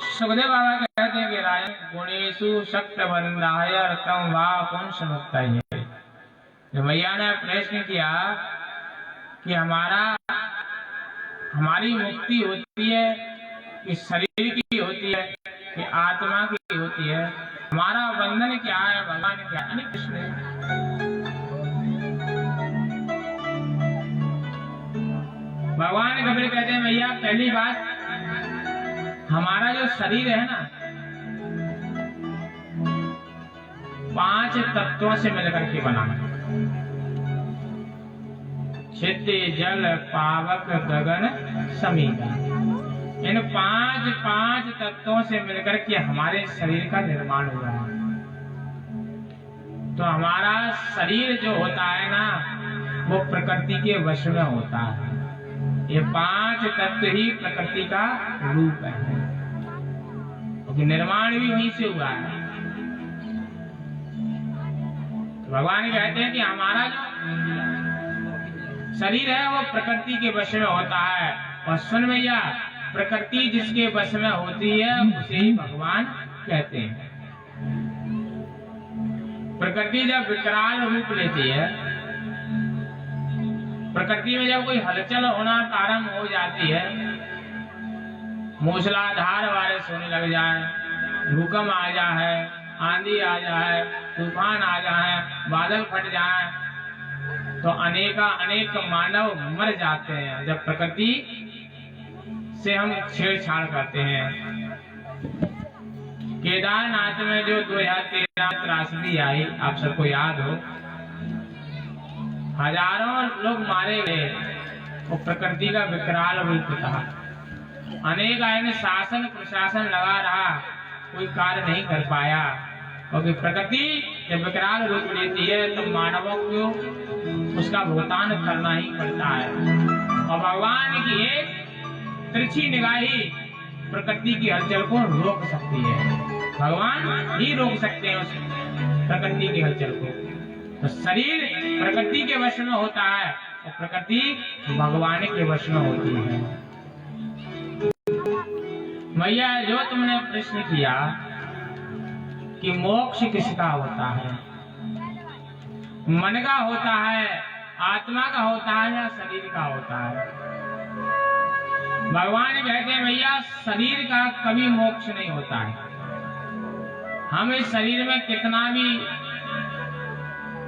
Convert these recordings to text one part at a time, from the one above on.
सुखदेव बाबा कहते हैं कि राजन गुणेशु शक्तवंदाय तम वा पुंस मुक्ताय। जो मैया ने प्रश्न किया कि हमारी मुक्ति होती है कि शरीर की होती है कि आत्मा की होती है, हमारा बंधन क्या है, भगवान क्या है? कृष्ण भगवान कबीर कहते हैं भैया पहली बात, हमारा जो शरीर है ना 5 तत्वों से मिलकर के बना है। क्षिति जल पावक गगन समीर, इन 5 तत्वों से मिलकर के हमारे शरीर का निर्माण हुआ है। तो हमारा शरीर जो होता है ना वो प्रकृति के वश में होता है। ये 5 तत्व ही प्रकृति का रूप है, क्योंकि निर्माण भी वहीं से हुआ है। तो भगवान कहते हैं कि हमारा जो शरीर है वो प्रकृति के वश में होता है। और सुन भैया, प्रकृति जिसके वश में होती है उसे ही भगवान कहते हैं। प्रकृति जब विकराल रूप लेती है, प्रकृति में जब कोई हलचल होना प्रारंभ हो जाती है, मूसलाधार बारिश होने लग जाए, भूकंप आ जाए, आंधी आ जाए, तूफान आ जाए, बादल फट जाए, तो अनेक मानव मर जाते हैं जब प्रकृति से हम छेड़छाड़ करते हैं। केदारनाथ में जो 2013 त्रासदी आई, आप सबको याद हो, हजारों लोग मारे गए, वो प्रकृति का विकराल रूप था। अनेक आयन शासन प्रशासन लगा रहा, कोई कार्य नहीं कर पाया, क्योंकि प्रकृति जब विकराल रूप लेती है तो मानवों को उसका भुगतान करना ही पड़ता है। और भगवान की एक तिरछी निगाही प्रकृति की हलचल को रोक सकती है। भगवान ही रोक सकते हैं उस प्रकृति की हलचल को। तो शरीर प्रकृति के वश में होता है और प्रकृति भगवान के वश में होती है। मैया जो तुमने प्रश्न किया कि मोक्ष किसका होता है, मन का होता है, आत्मा का होता है या शरीर का होता है? भगवान कहते हैं भैया शरीर का कभी मोक्ष नहीं होता है। हम इस शरीर में कितना भी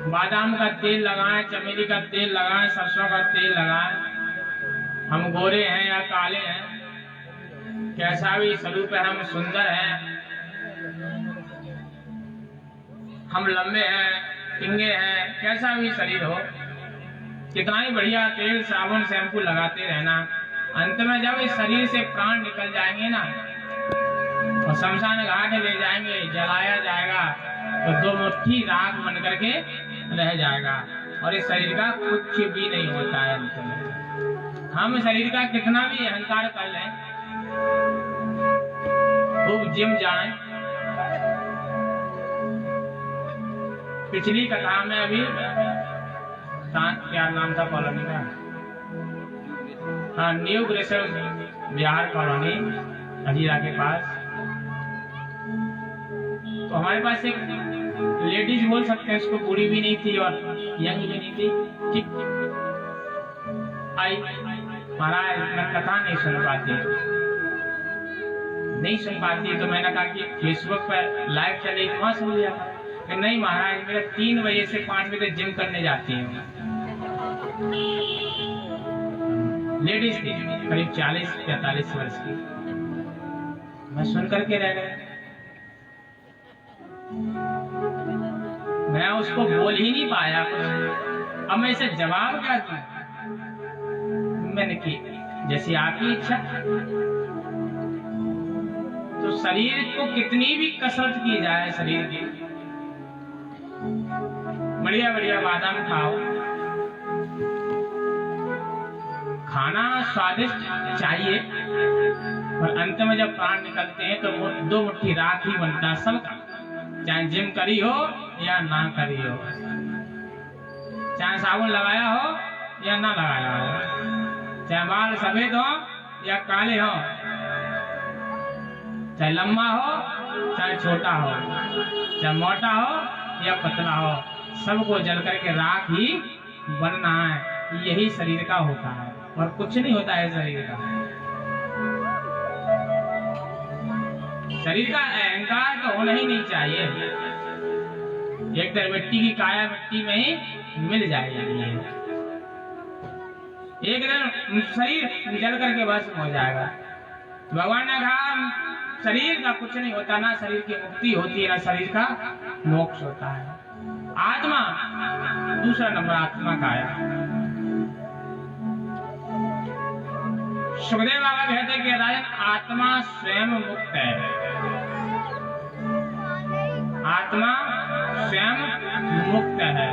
बादाम का तेल लगाएं, चमेली का तेल लगाएं, सरसों का तेल लगाएं, हम गोरे हैं या काले हैं, कैसा भी स्वरूप है, हम सुंदर हैं, हम लंबे हैं, टिंगे हैं, कैसा भी शरीर हो, कितना ही बढ़िया तेल साबुन शैम्पू लगाते रहना, अंत में जब इस शरीर से प्राण निकल जाएंगे ना और शमशान घाट ले जाएंगे, जलाया जाएगा, तो 2 मुट्ठी राख बन करके रह जाएगा और इस शरीर का कुछ भी नहीं होता है अंत में। हम शरीर का कितना भी अहंकार कर लें, खूब जिम जाएं, पिछली कथा में अभी क्या नाम था कॉलोनी का, हाँ, न्यू ग्रेसर बिहार कॉलोनी हजीरा के पास, तो हमारे पास एक लेडीज बोल सकते हैं, उसको बूढ़ी भी नहीं थी और यंग भी नहीं थी, ठीक आई, महाराज मैं कथा नहीं सुन पाती, तो मैंने कहा कि फेसबुक पर लाइव चले, वहां सुन लिया। कि नहीं महाराज मेरा 3 बजे से 5 बजे जिम करने जाती हूँ। लेडीज थी करीब 40-45 वर्ष की। मैं सुन करके रह गया, मैं उसको बोल ही नहीं पाया कुछ। अब मैं इसे जवाब क्या दूं? मैंने की जैसी आपकी इच्छा। तो शरीर को कितनी भी कसरत की जाए, शरीर की बढ़िया बढ़िया बादाम खाओ, खाना स्वादिष्ट चाहिए, और अंत में जब प्राण निकलते हैं तो 2 मुट्ठी राख ही बनता है सबका, चाहे जिम करी हो या ना करी हो, चाहे साबुन लगाया हो या ना लगाया हो, चाहे बाल सफेद हो या काले हो, चाहे लंबा हो चाहे छोटा हो, चाहे मोटा हो या पतला हो, सबको जल करके राख ही बनना है। यही शरीर का होता है और कुछ नहीं होता है शरीर का। शरीर का अहंकार तो होना ही नहीं चाहिए। एक तरह मिट्टी की काया मिट्टी में ही मिल जाएगी, एक दिन शरीर जल करके भस्म हो जाएगा। भगवान ने कहा शरीर का कुछ नहीं होता, ना शरीर की मुक्ति होती है ना शरीर का मोक्ष होता है। आत्मा दूसरा नंबर आत्मा का आया। सुखदेव बाबा कहते हैं कि राजन आत्मा स्वयं मुक्त है। आत्मा स्वयं मुक्त है।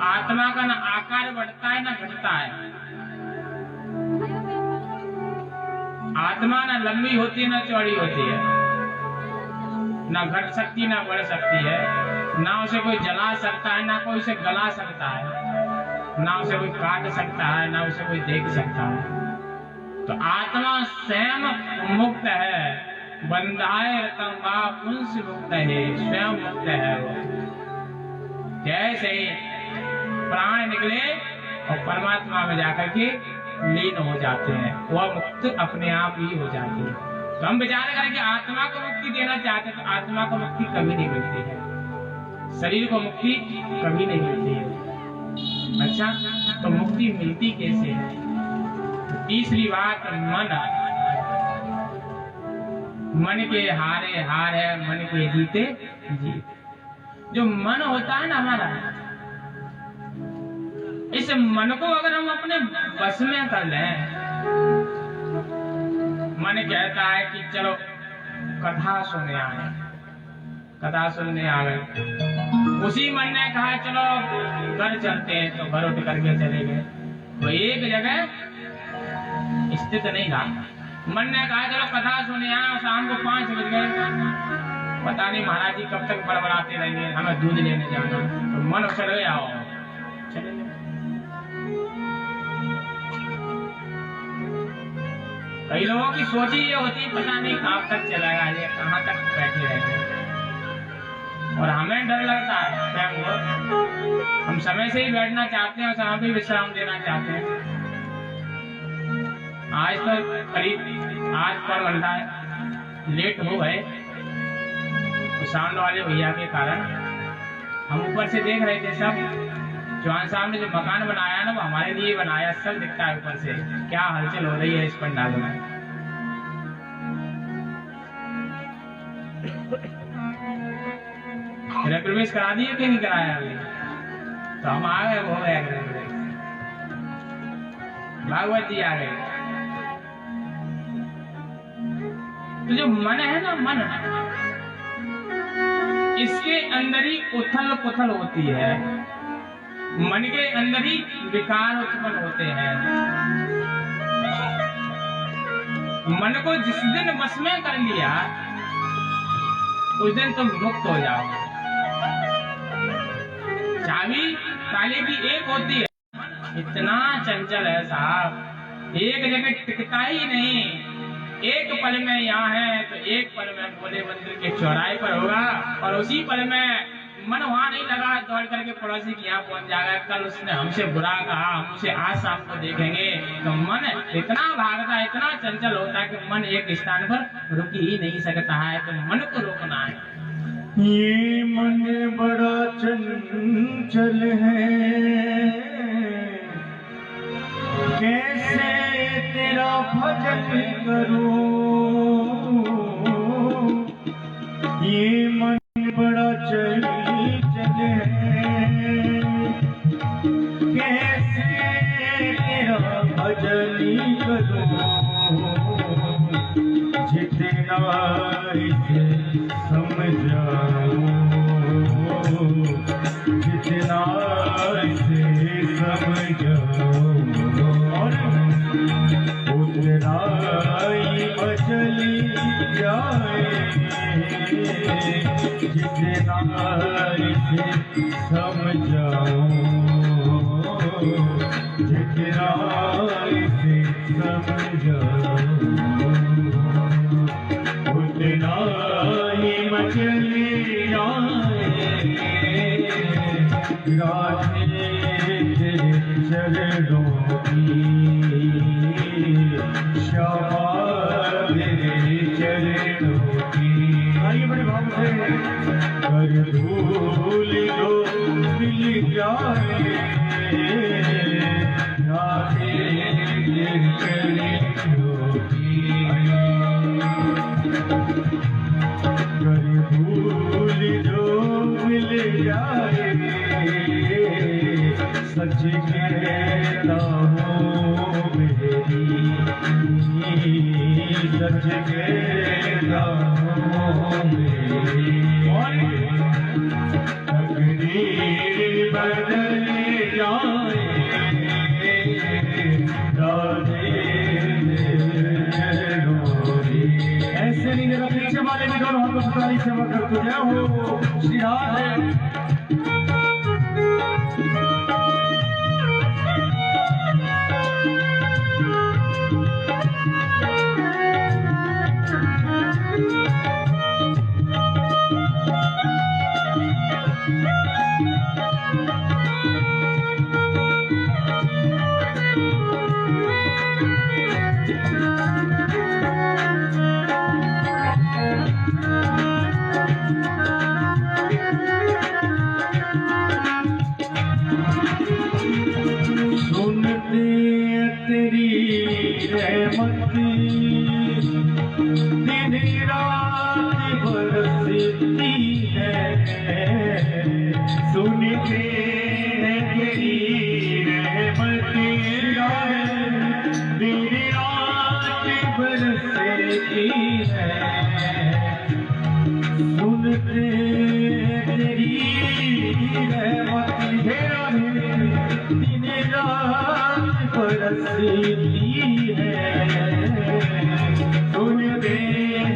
आत्मा का ना आकार बढ़ता है ना घटता है। आत्मा ना लंबी होती है ना चौड़ी होती है, ना घट सकती ना बढ़ सकती है, ना उसे कोई जला सकता है ना कोई उसे गला सकता है, ना उसे कोई काट सकता है ना उसे कोई देख सकता है। तो आत्मा स्वयं मुक्त है। बंधाए रतन बा पुंस मुक्त है, स्वयं मुक्त है वो। जैसे प्राण निकले और परमात्मा में जाकर के लीन हो जाते हैं, वह मुक्त अपने आप ही हो जाती है। तो हम विचार करें कि आत्मा को मुक्ति देना चाहते हैं, तो आत्मा को मुक्ति कभी नहीं मिलती है, शरीर को मुक्ति कभी नहीं मिलती है। अच्छा, तो मुक्ति मिलती कैसे है? तो तीसरी बात, मन के हारे हार है, मन के जीते जीत। जो मन होता है ना हमारा, इस मन को अगर हम अपने बस में कर लें, मन कहता है कि चलो कथा सुनने आए, कथा सुनने आ गए। उसी मन ने कहा चलो घर चलते हैं, तो घर उठ करके चले गए। तो एक जगह स्थित नहीं था। मन ने कहा चलो कथा सुनने आए, शाम को 5 बज गए, पता नहीं महाराज जी कब तक बड़बड़ाते रहेंगे, हमें दूध लेने जाना। तो मन चले आओ, चले गए। कई लोगों की सोच ही ये होती, पता नहीं कब तक चलेगा ये, कहाँ तक बैठे रहेंगे। और हमें डर लगता है स्वयं को, हम समय से ही बैठना चाहते हैं और समय भी विश्राम देना चाहते हैं। आज तो करीब 8 घंटा लेट हो गए, तो साउंड वाले भैया के कारण। हम ऊपर से देख रहे थे, सब जवान साहब ने जो मकान बनाया ना वो हमारे लिए बनाया, सब दिखता है ऊपर से क्या हलचल हो रही है इस पंडाल में। गृह प्रवेश करा दिए कि नहीं कराया अभी? तो हम आ गए, हो गया गृह प्रवेश, भागवत जी आ गए। तो जो मन है ना, मन इसके अंदर ही उथल पुथल होती है, मन के अंदर ही विकार उत्पन्न होते हैं। मन को जिस दिन वश में कर लिया उस दिन तुम मुक्त हो जाओ। चाबी ताले की एक होती है, इतना चंचल है साहब, एक जगह टिकता ही नहीं। एक पल में यहाँ है तो एक पल में भोले मंदिर के चौराहे पर होगा, और उसी पल में मन वहां नहीं लगा, दौड़ करके पड़ोसी के यहाँ पहुंच जाएगा। कल उसने हमसे बुरा कहा, हम उसे आज शाम को देखेंगे। तो मन इतना भागता है, इतना चंचल होता है कि मन एक स्थान पर रुक ही नहीं सकता है। तो मन को रोकना है। ये मन बड़ा चंचल है, कैसे तेरा भजन करूं। ये मन बड़ा चंचल है, कैसे तेरा भजन करूं। जितना इसे समझाऊं, जितना इसे समझाऊं, उतना ही मचली जाए। जितना इसे समझाऊं, जितना इसे समझाऊं, राधे तेरे चरणों की श्यामा तेरे चरणों की। आइए बड़े भाव से कर धूल जो मिल जाए राधे तेरे चरणों की। कर धूल जो मिल जाए सच कहता हूँ मेरी सच कहता हूँ मेरी तकदीर बदल जाए राधे ऐसे नहीं जरा पीछे वाले भी दोनों हाथों से ताली सेवा करते जय हो श्री राधे। दिन रात बरसती है सुनते हैं तेरी रहमत दिन रात बरसती है सुनते तेरी रहमत दिन रात बरसती है सुनते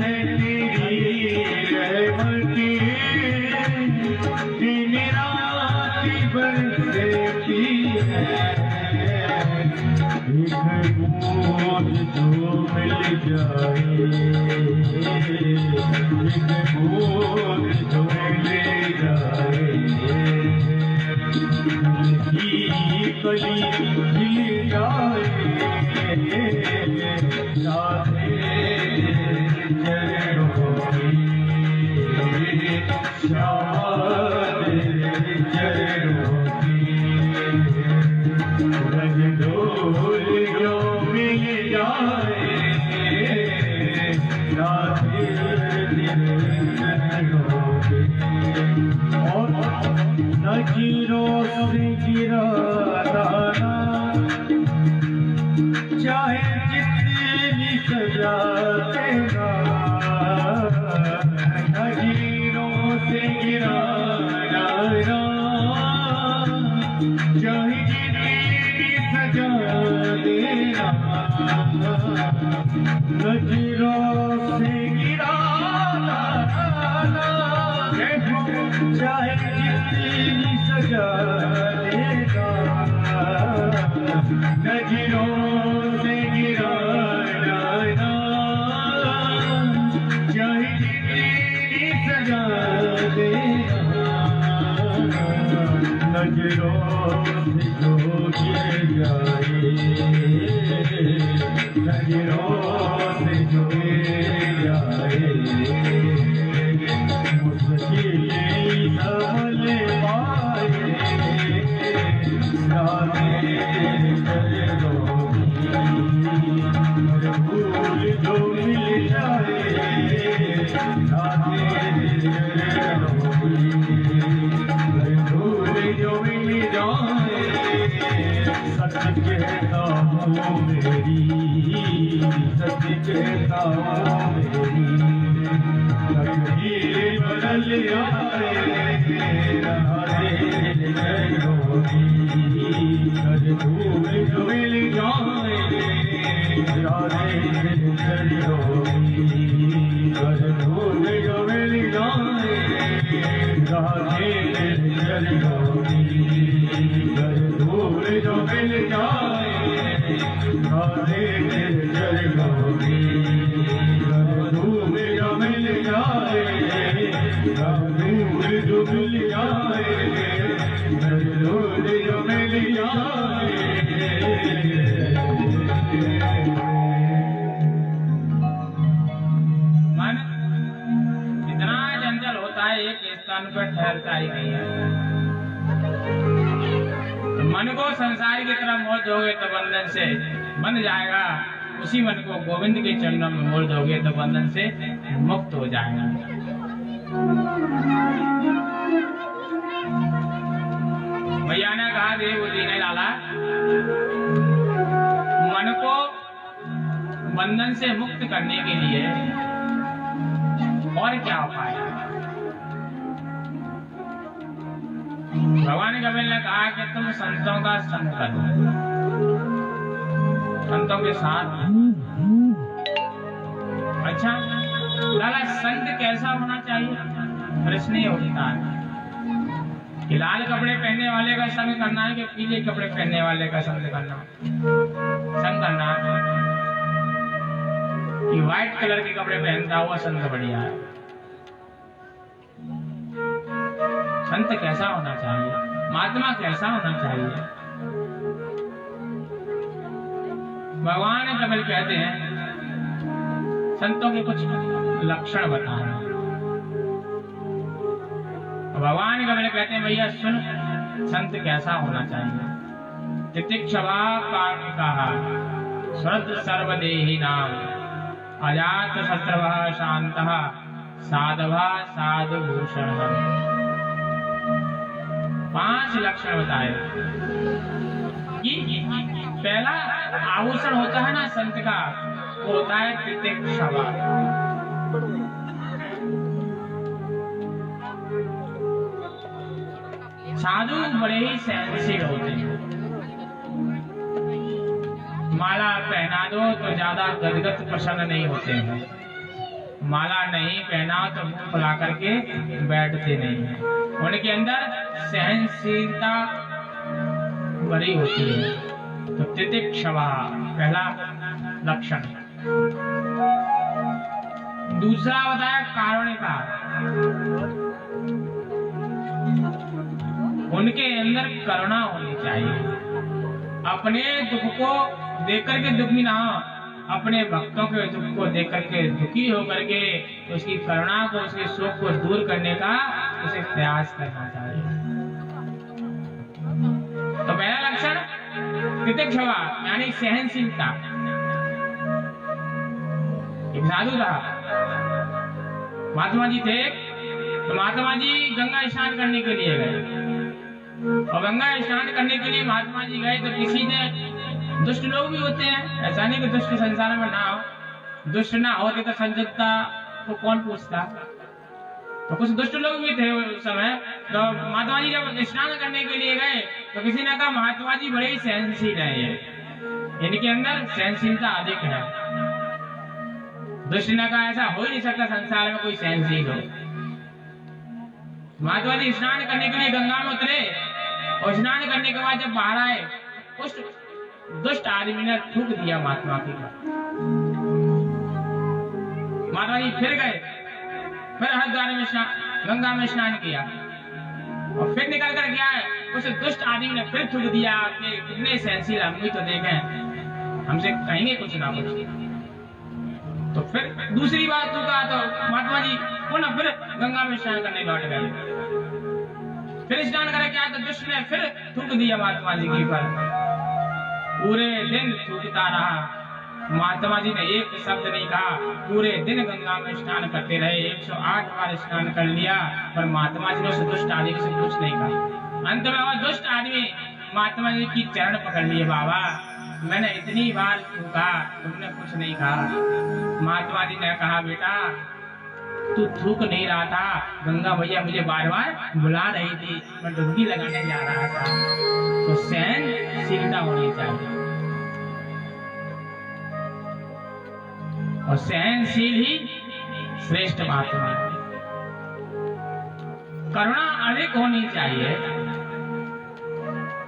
हैं तेरी रहमत दिन रात बरसती है एक बूंद जो मिल जाए एक बूंद जो मिल जाए कली खिल जाए राधे चरणों की श्यामा तेरे चरणों की रज डोल जो मिल जाए राधे तेरे चरणों की। और नजरों से गिरा दाना चाहे जितनी सजा देगा नजरों से गिरा दाना चाहे जितनी सजा देगा नजरों से गिरा दाना चाहे जितनी सजा देगा नजरों से गिरा जाना चाहे जितनी सजा देगा नजरों से जो गिर जाए नजरों से जो गिर जाए मुश्किल संभल पाए राधे फूल जो मिल जाए फूल जो मिल जाए सच कहता हूँ मेरी सच कहता हूँ मेरी तकदीर बदल आए राधे चरणों की फूल जो मिल जाए राधे चरणों की फूल जो मिल जाए राधे चरणों की फूल जो मिल जाए राधे चरणों की फूल जो मिल जाए फूल जो मिल जाए एक स्थान पर ठहरता ही नहीं है। मन को संसार की तरफ मोड़ दोगे तो बंधन से बंध जाएगा, उसी मन को गोविंद के चरणों में मोड़ दोगे तो बंधन से मुक्त हो जाएगा। भैया ने कहा देव दीने लाला, मन को बंधन से मुक्त करने के लिए और क्या उपाय है? भगवान कबीर ने कहा कि तुम संतों का संग करो, संतों के साथ। अच्छा लाला, संत कैसा होना चाहिए? प्रश्न ये उठता है कि लाल कपड़े पहनने वाले का संग करना है कि पीले कपड़े पहनने वाले का संग करना है कि व्हाइट कलर के कपड़े पहनता हुआ संत बढ़िया है? संत कैसा होना चाहिए? महात्मा कैसा होना चाहिए? भगवान कबीर कहते हैं संतों के कुछ लक्षण बताना। भगवान कबीर कहते हैं भैया सुन, संत कैसा होना चाहिए? तितिक्षवा कामिकाः श्रद्ध सर्वदेहि नाम अजात शत्रवः शान्तः साधवः साधुभूषणः। 5 लक्षण बताए कि पहला आभूषण होता है ना संत का, वो होता है तितिक्षवा। साधु बड़े ही सहनशील होते हैं। माला पहना दो तो ज्यादा गदगद प्रसन्न नहीं होते हैं, माला नहीं पहना तो मुंह फुला करके बैठते नहीं हैं। उनके अंदर सहनशीलता बड़ी होती है। तो तितिक्षवा पहला लक्षण। दूसरा बताया कारुणिका, उनके अंदर करुणा होनी चाहिए। अपने दुख को देख करके दुखी ना हो, अपने भक्तों के दुख को देख करके दुखी होकर के उसकी करुणा को, उसके शोक को दूर करने का उसे प्रयास करना चाहिए। तो पहला लक्षण तितिक्षवा यानी सहनशीलता। एक साधु था, महात्मा जी थे, तो महात्मा जी गंगा स्नान करने के लिए गए, और गंगा स्नान करने के लिए महात्मा जी गए तो किसी ने, दुष्ट लोग भी होते हैं, ऐसा नहीं कि दुष्ट संसार में ना हो, दुष्ट ना होते तो संजोगता को कौन पूछता। तो कुछ दुष्ट लोग भी थे उस समय। तो महात्मा जी जब स्नान करने के लिए गए तो किसी ने कहा महात्मा जी बड़े ही सहनशील हैं, इनके अंदर सहनशीलता अधिक है। दुष्ट ने कहा ऐसा हो ही नहीं सकता संसार में कोई सहनशील हो। महात्मा जी स्नान करने के लिए गंगा में उतरे, और स्नान करने के बाद जब बाहर आए, उस दुष्ट आदमी ने थूक दिया महात्मा की पर। महात्मा जी फिर गए, फिर हरिद्वार में गंगा में स्नान किया, और फिर निकल कर गया है, उस दुष्ट आदमी ने फिर थूक दिया कि कितने सहनशील हम भी तो देखें, हमसे कहेंगे कुछ ना कुछ। तो फिर दूसरी बार थूका तो महात्मा जी पुनः फिर गंगा में स्नान करने लौट गए। फिर स्नान करके आया तो दुष्ट ने फिर थूक दिया महात्मा जी के ऊपर। पूरे दिन थूकता रहा, महात्मा जी ने एक शब्द नहीं कहा, पूरे दिन गंगा में स्नान करते रहे। 108 बार स्नान कर लिया, पर महात्मा जी ने उस दुष्ट आदमी से कुछ नहीं कहा। अंत में वह दुष्ट आदमी महात्मा जी की चरण पकड़ लिए, बाबा मैंने इतनी बार थूका, तुमने कुछ नहीं कहा। महात्मा जी ने कहा बेटा तू थूक नहीं रहा था, गंगा भैया मुझे बार बार बुला रही थी, मैं डुबकी लगाने जा रहा था। तो सहनशीलता होनी चाहिए, और सहनशील ही श्रेष्ठ महात्मा। करुणा अधिक होनी चाहिए,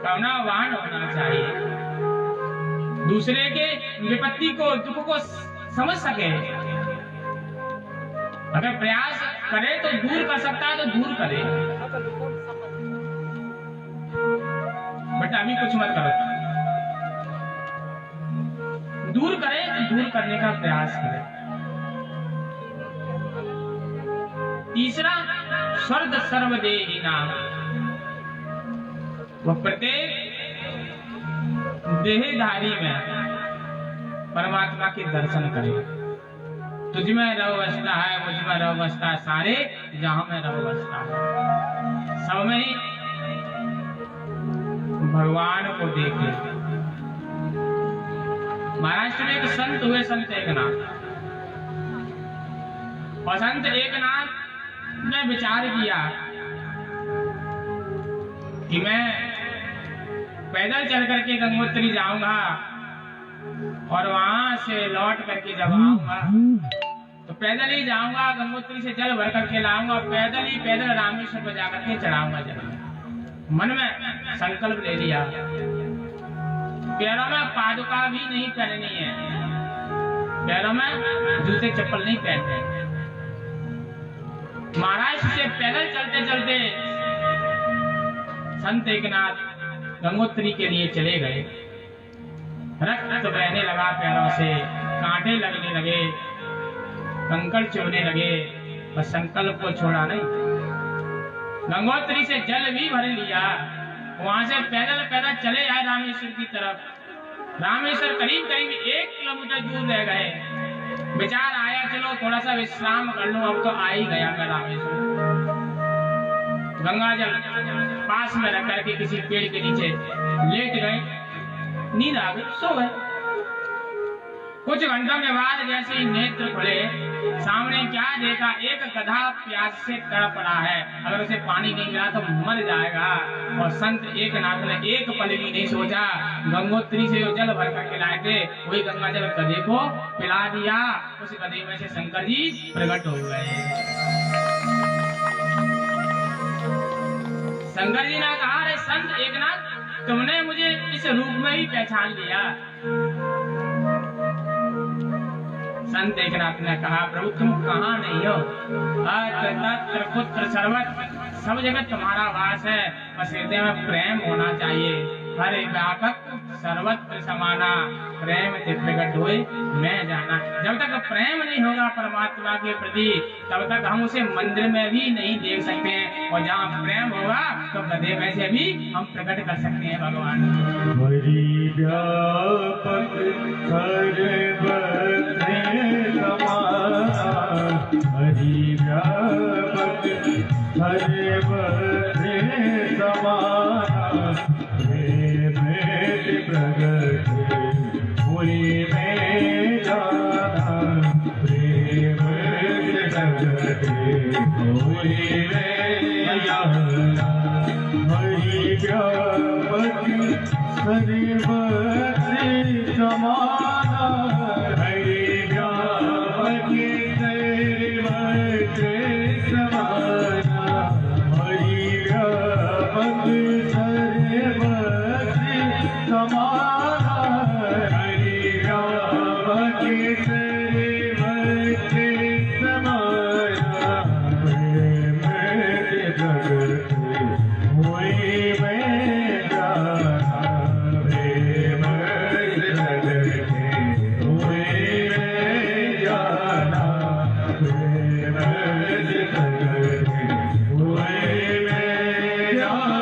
करुणावान होना चाहिए, दूसरे के विपत्ति को, दुख को समझ सके। अगर प्रयास करे तो दूर कर सकता है तो दूर करे, बट अभी कुछ मत करो। दूर करे तो दूर करने का प्रयास करे। तीसरा स्वर्ग सर्वदेही नाम, वह प्रत्येक देहधारी में परमात्मा के दर्शन करे। तुझ में रव बसता है, मुझ में रव बसता है, सारे जहां में रव बसता है, सब में ही भगवान को देखे। महाराष्ट्र में एक संत हुए, संत एकनाथ। और संत एकनाथ ने विचार किया कि मैं पैदल चल करके गंगोत्री जाऊंगा और वहां से लौट करके जब आऊंगा तो पैदल ही जाऊंगा, गंगोत्री से जल भर करके लाऊंगा, पैदल रामेश्वर पर जाकर के चढ़ाऊंगा जल। मन में संकल्प ले लिया। पैरों में पादुका भी नहीं पहननी है, पैरों में जूते चप्पल नहीं पहनने। महाराष्ट्र से पैदल चलते चलते संत एकनाथ गंगोत्री के लिए चले गए। रक्त बहने लगा पैरों से, कांटे लगने लगे, कंकड़ चुभने लगे, पर संकल्प को छोड़ा नहीं। गंगोत्री से जल भी भर लिया, वहां से पैदल चले आए रामेश्वर की तरफ। रामेश्वर करीब 1 किलोमीटर दूर रह गए। विचार आया चलो थोड़ा सा विश्राम कर लूं, अब तो आ ही गया मैं रामेश्वर। गंगा जल पास में रख करके किसी पेड़ के नीचे लेट गए, नींद आ गई, सो गए। कुछ घंटों के बाद जैसे ही नेत्र खुले, सामने क्या देखा, एक गधा प्यास से तड़प रहा है, अगर उसे पानी नहीं मिला तो मर जाएगा। और संत एकनाथ ने एक पल भी नहीं सोचा, गंगोत्री से जो जल भर करके लाए थे वही गंगा जल गधे को पिला दिया। उस गधे में से शंकर जी प्रकट हो गए। शंकर जी ने कहा, अरे संत एकनाथ, तुमने मुझे इस रूप में ही पहचान लिया। संत एकनाथ ने कहा, प्रभु तुम कहाँ नहीं हो, अत्र तत्र पुत्र सर्वत्र, सब जगह तुम्हारा वास है, बस हृदय में प्रेम होना चाहिए। हरे व्यापक सर्वत्र समाना, प्रेम से प्रकट हुए मैं जाना। जब तक प्रेम नहीं होगा परमात्मा के प्रति, तब तक हम उसे मंदिर में भी नहीं देख सकते हैं, और जहाँ प्रेम होगा तो गधे में से भी हम प्रकट कर सकते हैं भगवान। हरि व्यापक हरि व्यापक सर्वत्र समाना, प्रेम से प्रगट हुए मैं जाना, प्रेम से प्रगट हुए मैं जाना। हरि व्यापक सर्वत्र समाना, हरि व्यापक सर्वत्र समाना, हरि व्यापक सर्वत्र समाना, हरि व्यापक सर्वत्र समाना, प्रेम से प्रगट हुए मैं जाना, प्रेम से प्रगट हुए मैं जाना, प्रेम से प्रगट हुए मैं जाना।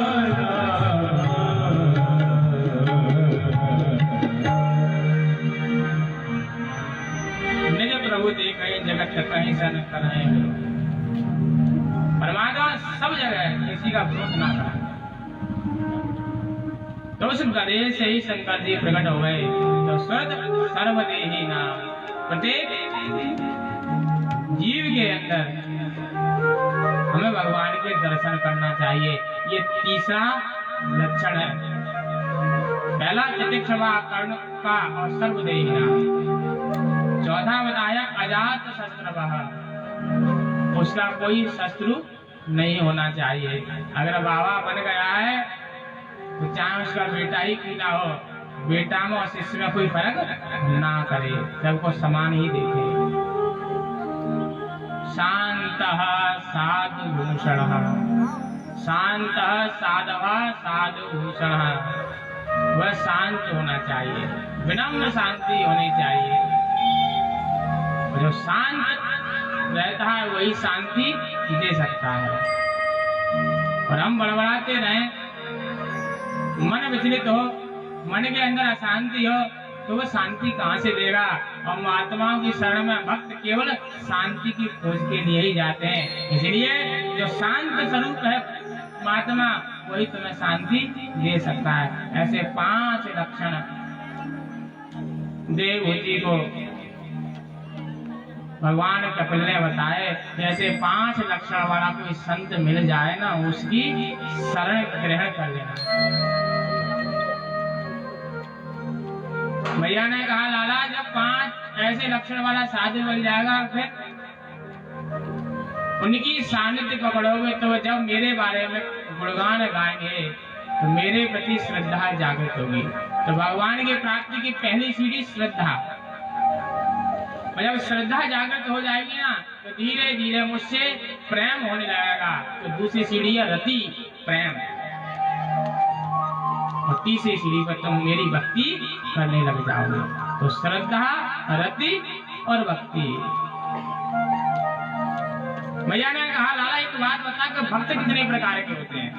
निज प्रभु देखे जगत कहीं सन कराए। परमात्मा सब जगह है, किसी का विरोध ना करे। तो उस गधे से ही शंकर जी प्रकट हो गए। तो स्वर्ग सर्वदेही नाम, प्रत्येक जीव के अंदर हमें भगवान के दर्शन करना चाहिए। ये तीसरा लक्षण है। पहला तितिक्षवा कर्ण का और सर्वदेही नाम। चौथा बताया अजात शस्त्रवः, उसका कोई शत्रु नहीं होना चाहिए। अगर बाबा बन गया है तो चाहे उसका बेटा ही क्यों ना हो, बेटा में और शिष्य में कोई फर्क ना करे, सबको समान ही देखे। शांतः साधु भूषणः, शांतः साधवः साधु भूषणः, वह शांत होना चाहिए, विनम्र शांति होनी चाहिए। जो शांत रहता है वही शांति दे सकता है। और हम बड़बड़ाते रहे, मन विचलित हो, मन के अंदर अशांति हो, तो वो शांति कहाँ से देगा। और महात्माओं की शरण में भक्त केवल शांति की खोज के लिए ही जाते हैं। इसलिए जो शांत स्वरूप है महात्मा, वही तुम्हें शांति दे सकता है। ऐसे 5 लक्षण देवहूति को भगवान कपिल ने बताए। ऐसे 5 लक्षण वाला कोई संत मिल जाए ना, उसकी शरण ग्रहण कर लेना। भैया ने कहा लाला जब 5 ऐसे लक्षण वाला साधु मिल जाएगा, फिर उनकी सानिध्य पकड़ोगे तो जब मेरे बारे में गुणगान गाएंगे तो मेरे प्रति श्रद्धा जागृत होगी। तो भगवान की प्राप्ति की पहली सीढ़ी श्रद्धा। और जब श्रद्धा जागृत हो जाएगी ना, तो धीरे धीरे मुझसे प्रेम होने लगेगा। तो दूसरी सीढ़ी है रति, प्रेम। और तीसरी सीढ़ी पर तुम मेरी भक्ति करने लग जाओगे। तो श्रद्धा, रति और भक्ति। भैया ने कहा लाला एक बात बता कि भक्त कितने प्रकार के होते हैं।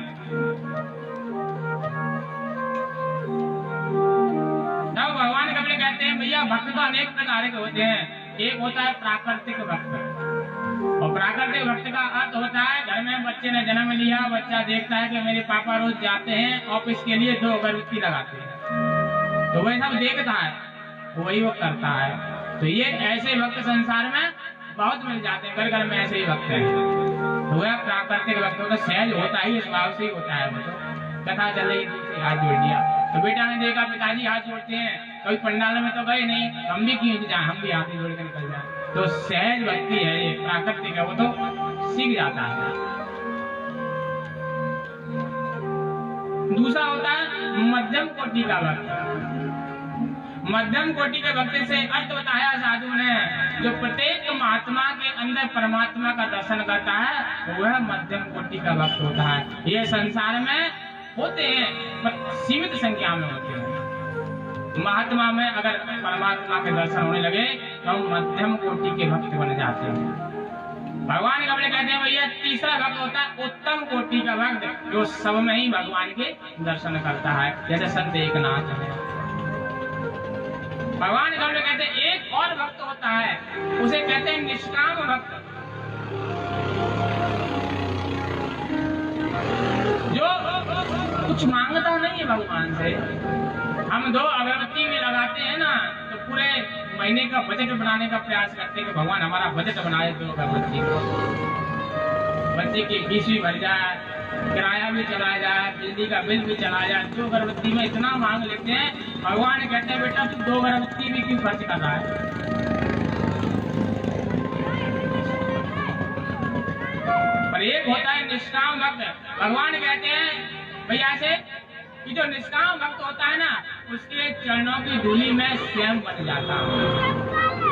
तब भगवान कपिल कहते हैं भैया भक्त तो अनेक प्रकार के होते हैं। एक होता है प्राकृतिक भक्त, और प्राकृतिक भक्त का अर्थ होता है घर में बच्चे ने जन्म लिया, बच्चा देखता है कि मेरे पापा रोज जाते हैं ऑफिस के लिए, 2 अगरबत्ती लगाते हैं, तो वही सब देखता है, वही वो करता है। तो ये ऐसे भक्त संसार में बहुत मिल जाते हैं, घर घर में ऐसे ही भक्त हैं। तो वह प्राकृतिक भक्तों का सहज होता ही, स्वभाव से ही होता है। वो तो कथा चल रही थी, हाथ जोड़ दिया, तो बेटा ने देखा पिताजी हाथ जोड़ते हैं, कभी पंडाल में तो गए नहीं, हम भी क्यों जाए, हम भी हाथ जोड़ के निकल जाए। तो सहज भक्ति है ये, प्राकृतिक है, वो तो सीख जाता है। दूसरा होता है मध्यम कोटि का भक्त। मध्यम कोटि के भक्त से अर्थ बताया साधु ने, जो प्रत्येक महात्मा के अंदर परमात्मा का दर्शन करता है, वह मध्यम कोटि का भक्त होता है। ये संसार में होते हैं पर सीमित संख्या में होते हैं। महात्मा में अगर परमात्मा के दर्शन होने लगे तो हम मध्यम कोटि के भक्त बन जाते हैं। भगवान कपिल कहते हैं भैया तीसरा भक्त होता है उत्तम कोटि का भक्त, जो सब में ही भगवान के दर्शन करता है, जैसे संत एकनाथ है। भगवान कपिल कहते हैं एक और भक्त होता है, उसे कहते हैं निष्काम भक्त, जो कुछ मांगता नहीं है भगवान से। हम 2 अगरबत्ती भी लगाते हैं ना, तो पूरे महीने का बजट बनाने का प्रयास करते हैं कि भगवान हमारा बजट बनाए 2 अगरबत्ती को, बच्चे की फीस भी भर जाए, किराया भी चला जाए, बिजली का बिल भी चला जाए। 2 अगरबत्ती में इतना मांग लेते हैं, भगवान कहते हैं बेटा तू 2 अगरबत्ती भी क्यों खर्च कर रहा है। पर एक होता है निष्काम भक्त। भगवान कहते हैं भैया से कि जो निष्काम भक्त होता है ना, उसके चरणों की धूलि में स्वयं बन जाता है।